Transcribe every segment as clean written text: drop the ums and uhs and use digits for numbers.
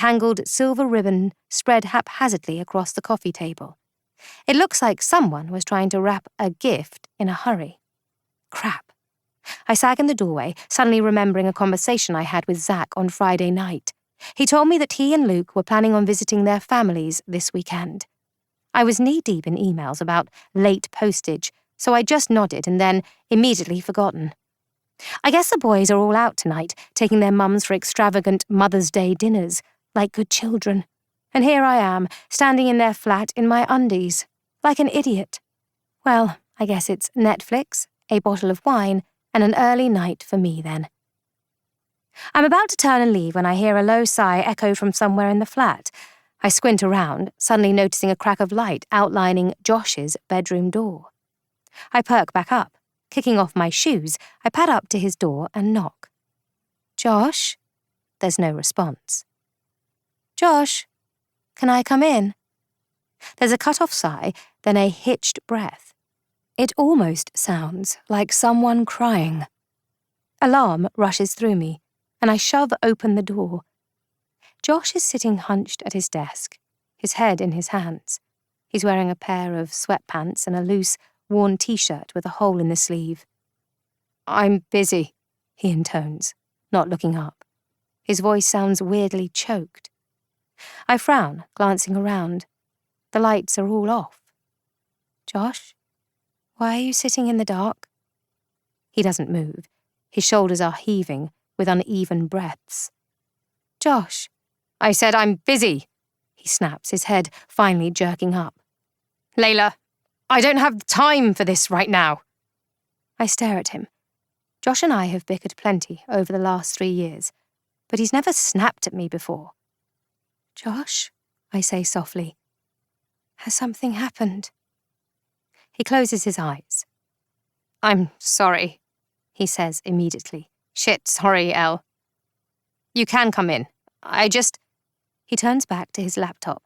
tangled silver ribbon spread haphazardly across the coffee table. It looks like someone was trying to wrap a gift in a hurry. Crap. I sag in the doorway, suddenly remembering a conversation I had with Zach on Friday night. He told me that he and Luke were planning on visiting their families this weekend. I was knee-deep in emails about late postage, so I just nodded and then immediately forgotten. I guess the boys are all out tonight, taking their mums for extravagant Mother's Day dinners, like good children. And here I am, standing in their flat in my undies, like an idiot. Well, I guess it's Netflix, a bottle of wine, and an early night for me then. I'm about to turn and leave when I hear a low sigh echo from somewhere in the flat. I squint around, suddenly noticing a crack of light outlining Josh's bedroom door. I perk back up. Kicking off my shoes, I pad up to his door and knock. Josh? There's no response. Josh? Can I come in? There's a cut-off sigh, then a hitched breath. It almost sounds like someone crying. Alarm rushes through me, and I shove open the door. Josh is sitting hunched at his desk, his head in his hands. He's wearing a pair of sweatpants and a loose, worn t-shirt with a hole in the sleeve. I'm busy, he intones, not looking up. His voice sounds weirdly choked. I frown, glancing around. The lights are all off. Josh? Why are you sitting in the dark? He doesn't move. His shoulders are heaving, with uneven breaths. Josh, I said I'm busy, he snaps, his head finally jerking up. Layla, I don't have time for this right now. I stare at him. Josh and I have bickered plenty over the last 3 years, but he's never snapped at me before. Josh, I say softly, has something happened? He closes his eyes. I'm sorry, he says immediately. Shit, sorry, Elle. You can come in. He turns back to his laptop.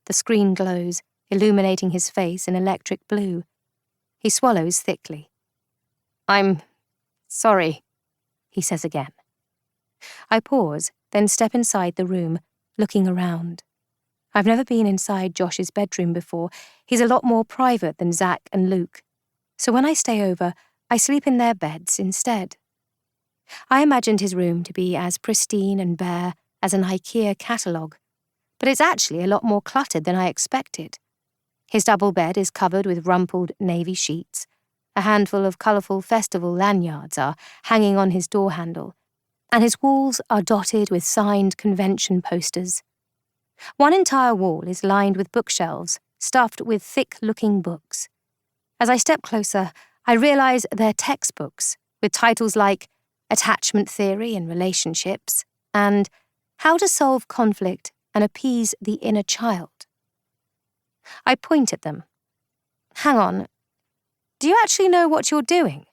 The screen glows, illuminating his face in electric blue. He swallows thickly. I'm sorry, he says again. I pause, then step inside the room, looking around. I've never been inside Josh's bedroom before. He's a lot more private than Zach and Luke. So when I stay over, I sleep in their beds instead. I imagined his room to be as pristine and bare as an IKEA catalogue, but it's actually a lot more cluttered than I expected. His double bed is covered with rumpled navy sheets. A handful of colourful festival lanyards are hanging on his door handle, and his walls are dotted with signed convention posters. One entire wall is lined with bookshelves, stuffed with thick-looking books. As I step closer, I realise they're textbooks, with titles like Attachment Theory in Relationships and How to Solve Conflict and Appease the Inner Child. I point at them. Hang on, do you actually know what you're doing?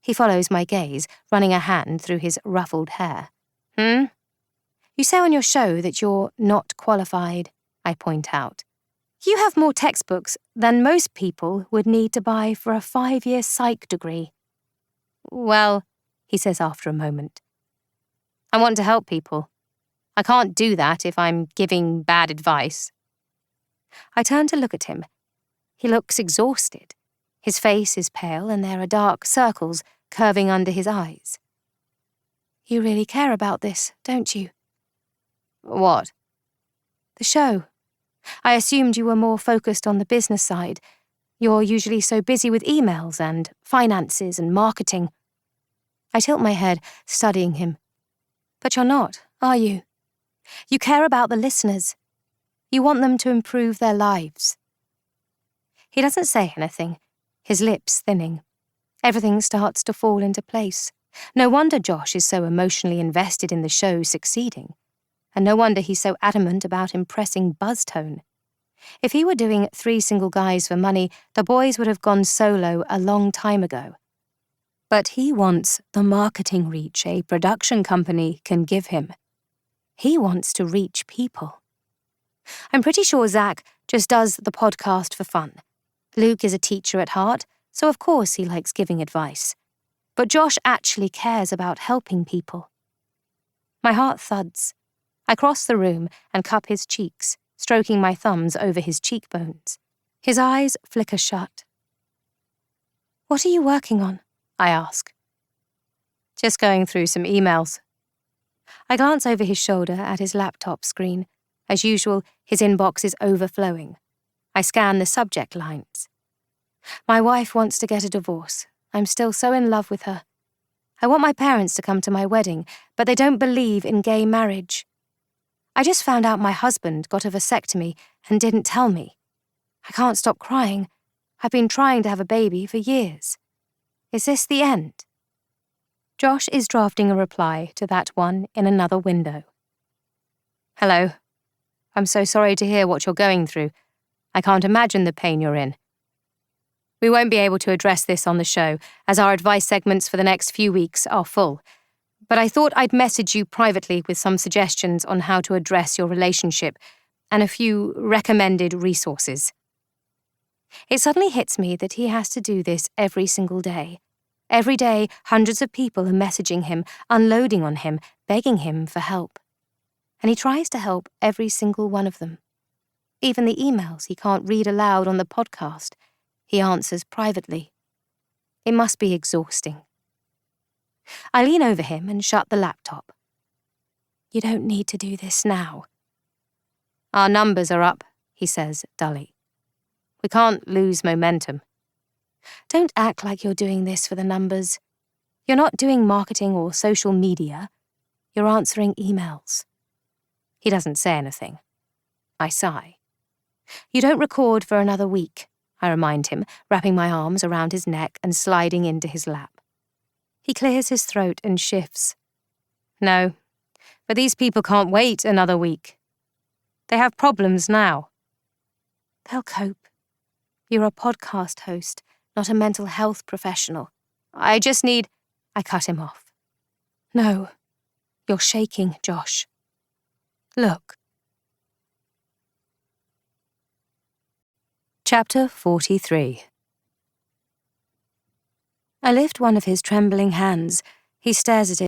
He follows my gaze, running a hand through his ruffled hair. You say on your show that you're not qualified, I point out. You have more textbooks than most people would need to buy for a 5-year psych degree. Well, he says after a moment, I want to help people. I can't do that if I'm giving bad advice. I turn to look at him. He looks exhausted. His face is pale and there are dark circles curving under his eyes. You really care about this, don't you? What? The show. I assumed you were more focused on the business side. You're usually so busy with emails and finances and marketing. I tilt my head, studying him. But you're not, are you? You care about the listeners. You want them to improve their lives. He doesn't say anything, his lips thinning. Everything starts to fall into place. No wonder Josh is so emotionally invested in the show succeeding. And no wonder he's so adamant about impressing Buzztone. If he were doing 3 single guys for money, the boys would have gone solo a long time ago. But he wants the marketing reach a production company can give him. He wants to reach people. I'm pretty sure Zach just does the podcast for fun. Luke is a teacher at heart, so of course he likes giving advice. But Josh actually cares about helping people. My heart thuds. I cross the room and cup his cheeks, stroking my thumbs over his cheekbones. His eyes flicker shut. "What are you working on?" I ask. "Just going through some emails." I glance over his shoulder at his laptop screen. As usual, his inbox is overflowing. I scan the subject lines. "My wife wants to get a divorce. I'm still so in love with her. I want my parents to come to my wedding, but they don't believe in gay marriage. I just found out my husband got a vasectomy and didn't tell me. I can't stop crying. I've been trying to have a baby for years. Is this the end?" Josh is drafting a reply to that one in another window. "Hello. I'm so sorry to hear what you're going through. I can't imagine the pain you're in. We won't be able to address this on the show, as our advice segments for the next few weeks are full. But I thought I'd message you privately with some suggestions on how to address your relationship and a few recommended resources." It suddenly hits me that he has to do this every single day. Every day, hundreds of people are messaging him, unloading on him, begging him for help. And he tries to help every single one of them. Even the emails he can't read aloud on the podcast, he answers privately. It must be exhausting. I lean over him and shut the laptop. "You don't need to do this now." "Our numbers are up," he says dully. "We can't lose momentum." "Don't act like you're doing this for the numbers. You're not doing marketing or social media. You're answering emails." He doesn't say anything. I sigh. "You don't record for another week," I remind him, wrapping my arms around his neck and sliding into his lap. He clears his throat and shifts. "No, but these people can't wait another week. They have problems now." "They'll cope. You're a podcast host, not a mental health professional. I just need—" I cut him off. "No, you're shaking, Josh. Look." Chapter 43. I lift one of his trembling hands. He stares at it